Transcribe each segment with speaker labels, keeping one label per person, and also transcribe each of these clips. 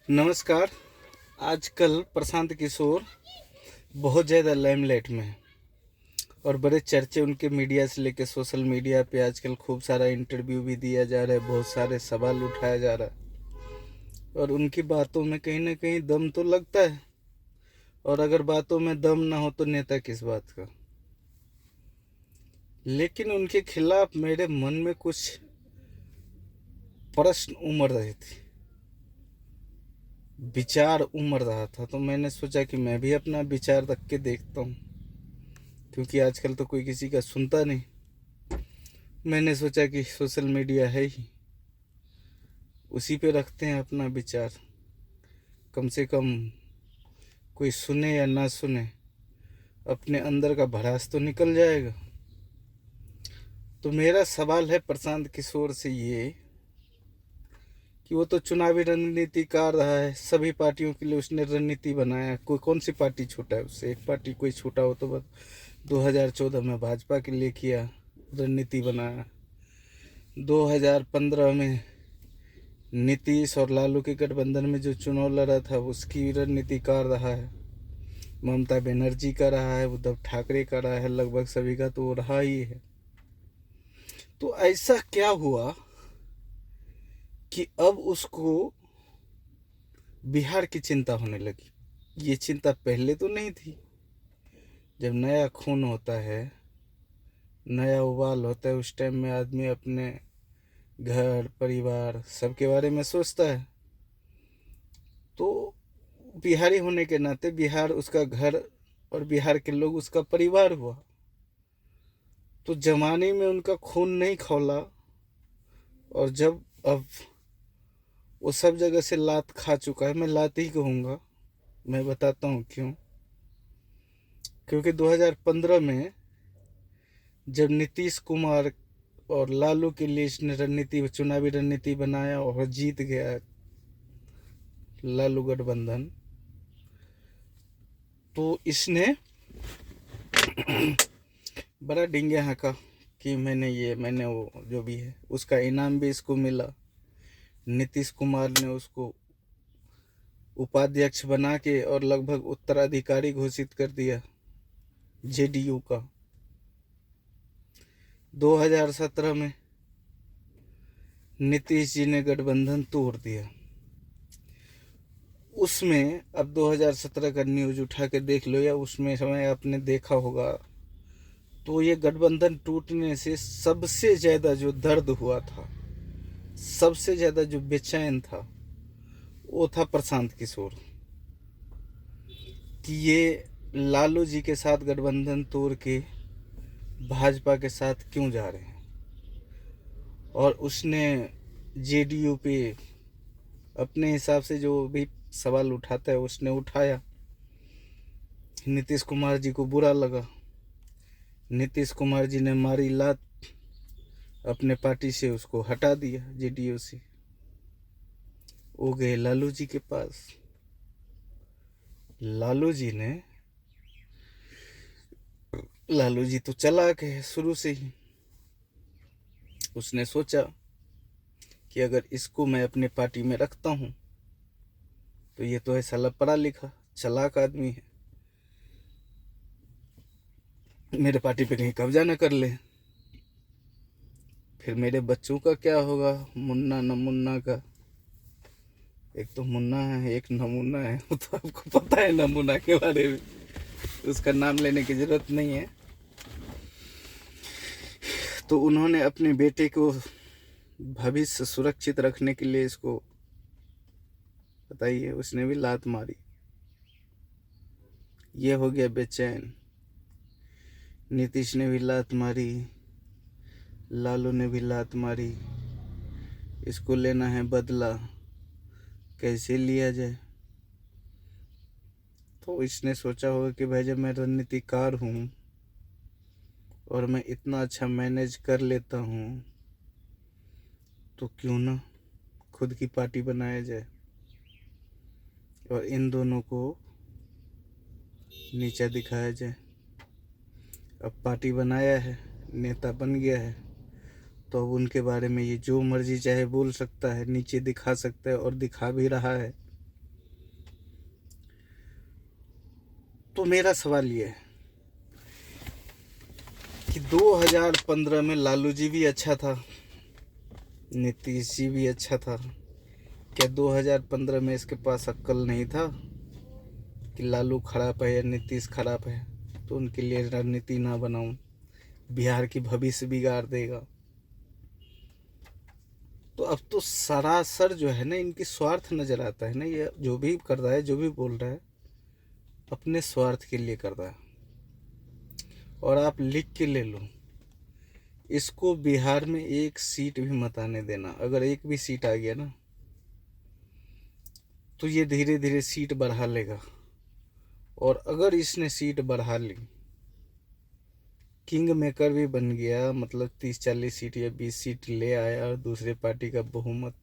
Speaker 1: नमस्कार। आजकल प्रशांत किशोर बहुत ज़्यादा लाइमलाइट में है और बड़े चर्चे उनके मीडिया से लेकर सोशल मीडिया पे आजकल खूब सारा इंटरव्यू भी दिया जा रहा है, बहुत सारे सवाल उठाया जा रहा है और उनकी बातों में कहीं ना कहीं दम तो लगता है। और अगर बातों में दम ना हो तो नेता किस बात का। लेकिन उनके खिलाफ मेरे मन में कुछ प्रश्न उमड़ रहे थे, विचार उमड़ रहा था, तो मैंने सोचा कि मैं भी अपना विचार रख के देखता हूँ, क्योंकि आजकल तो कोई किसी का सुनता नहीं। मैंने सोचा कि सोशल मीडिया है ही, उसी पे रखते हैं अपना विचार। कम से कम कोई सुने या ना सुने, अपने अंदर का भड़ास तो निकल जाएगा। तो मेरा सवाल है प्रशांत किशोर से ये कि वो तो चुनावी रणनीतिकार रहा है, सभी पार्टियों के लिए उसने रणनीति बनाया। कोई कौन सी पार्टी छूटा है उससे? एक पार्टी कोई छूटा हो तो बस 2014 में भाजपा के लिए किया, रणनीति बनाया। 2015 में नीतीश और लालू के गठबंधन में जो चुनाव लड़ा था उसकी रणनीतिकार रहा है। ममता बनर्जी का रहा है, उद्धव ठाकरे का रहा है, लगभग सभी का तो रहा ही है। तो ऐसा क्या हुआ कि अब उसको बिहार की चिंता होने लगी? ये चिंता पहले तो नहीं थी। जब नया खून होता है, नया उबाल होता है, उस टाइम में आदमी अपने घर परिवार सबके बारे में सोचता है। तो बिहारी होने के नाते बिहार उसका घर और बिहार के लोग उसका परिवार हुआ। तो जमाने में उनका खून नहीं खौला, और जब अब वो सब जगह से लात खा चुका है, मैं लात ही कहूँगा, मैं बताता हूँ क्यों। क्योंकि 2015 में जब नीतीश कुमार और लालू के लिए इसने चुनावी रणनीति बनाया और जीत गया लालू गठबंधन, तो इसने बड़ा डिंगे हाँका कि मैंने वो जो भी है उसका इनाम भी इसको मिला। नीतीश कुमार ने उसको उपाध्यक्ष बना के और लगभग उत्तराधिकारी घोषित कर दिया जेडीयू का। 2017 में नीतीश जी ने गठबंधन तोड़ दिया। उसमें अब 2017 का न्यूज उठा के देख लो या उसमें समय आपने देखा होगा, तो ये गठबंधन टूटने से सबसे ज़्यादा जो दर्द हुआ था, सबसे ज़्यादा जो बेचैन था, वो था प्रशांत किशोर कि ये लालू जी के साथ गठबंधन तोड़ के भाजपा के साथ क्यों जा रहे हैं। और उसने जेडीयू पे अपने हिसाब से जो भी सवाल उठाता है उसने उठाया। नीतीश कुमार जी को बुरा लगा, नीतीश कुमार जी ने मारी लात, अपने पार्टी से उसको हटा दिया जेडीयू से। वो गए लालू जी के पास। लालू जी तो चालाक है शुरू से ही। उसने सोचा कि अगर इसको मैं अपने पार्टी में रखता हूँ तो ये तो है साला पढ़ा लिखा चालाक आदमी है, मेरे पार्टी पे कहीं कब्जा न कर ले। फिर मेरे बच्चों का क्या होगा, मुन्ना नमुन्ना का। एक तो मुन्ना है, एक नमूना है, वो तो आपको पता है नमूना के बारे में, उसका नाम लेने की जरूरत नहीं है। तो उन्होंने अपने बेटे को भविष्य सुरक्षित रखने के लिए इसको, बताइए, उसने भी लात मारी। ये हो गया बेचैन। नीतीश ने भी लात मारी, लालू ने भी लात मारी। इसको लेना है बदला, कैसे लिया जाए। तो इसने सोचा होगा कि भाई जब मैं रणनीतिकार हूँ और मैं इतना अच्छा मैनेज कर लेता हूँ तो क्यों ना खुद की पार्टी बनाया जाए और इन दोनों को नीचा दिखाया जाए। अब पार्टी बनाया है, नेता बन गया है, तो अब उनके बारे में ये जो मर्जी चाहे बोल सकता है, नीचे दिखा सकता है और दिखा भी रहा है। तो मेरा सवाल ये है कि 2015 में लालू जी भी अच्छा था, नीतीश जी भी अच्छा था। क्या 2015 में इसके पास अक्ल नहीं था कि लालू खराब है या नीतीश खराब है तो उनके लिए रणनीति ना बनाऊं, बिहार की भविष्य बिगाड़ देगा। तो अब तो सरासर जो है ना इनकी स्वार्थ नजर आता है ना, ये जो भी कर रहा है, जो भी बोल रहा है, अपने स्वार्थ के लिए कर रहा है। और आप लिख के ले लो, इसको बिहार में एक सीट भी मत आने देना। अगर एक भी सीट आ गया ना तो ये धीरे धीरे सीट बढ़ा लेगा। और अगर इसने सीट बढ़ा ली, किंग मेकर भी बन गया, मतलब 30-40 सीट या 20 सीट ले आया और दूसरे पार्टी का बहुमत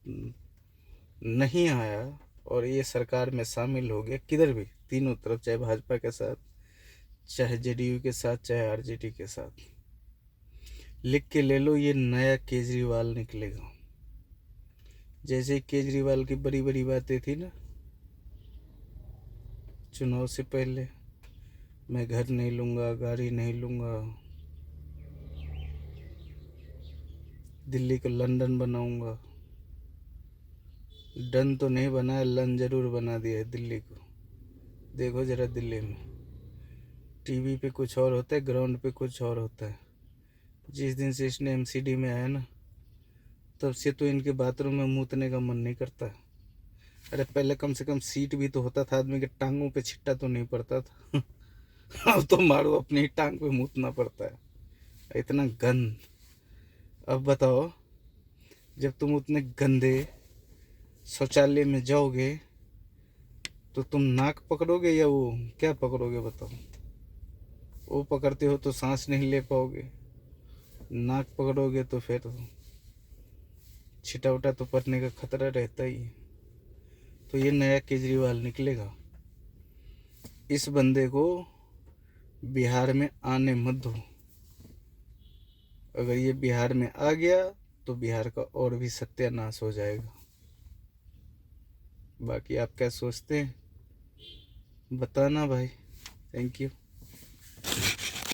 Speaker 1: नहीं आया और ये सरकार में शामिल हो गया, किधर भी, तीनों तरफ, चाहे भाजपा के साथ, चाहे जेडीयू के साथ, चाहे आरजेडी के साथ, लिख के ले लो, ये नया केजरीवाल निकलेगा। जैसे केजरीवाल की बड़ी बड़ी बातें थी ना चुनाव से पहले, मैं घर नहीं लूँगा, गाड़ी नहीं लूँगा, दिल्ली को लंदन बनाऊँगा। डन तो नहीं बना है, लन जरूर बना दिया है दिल्ली को। देखो ज़रा दिल्ली में टीवी पे कुछ और होता है, ग्राउंड पे कुछ और होता है। जिस दिन से इसने एमसीडी में आया ना, तब से तो इनके बाथरूम में मूतने का मन नहीं करता। अरे पहले कम से कम सीट भी तो होता था, आदमी के टांगों पे छिट्टा तो नहीं पड़ता था। अब तो मारो अपनी ही टांग पे मूतना पड़ता है, इतना गंद। अब बताओ, जब तुम उतने गंदे शौचालय में जाओगे तो तुम नाक पकड़ोगे या वो क्या पकड़ोगे बताओ? वो पकड़ते हो तो सांस नहीं ले पाओगे, नाक पकड़ोगे तो फिर छिटा उटा तो पड़ने का खतरा रहता ही है। तो ये नया केजरीवाल निकलेगा, इस बंदे को बिहार में आने मत दो। अगर ये बिहार में आ गया तो बिहार का और भी सत्यानाश हो जाएगा। बाकी आप क्या सोचते हैं बताना भाई। Thank you.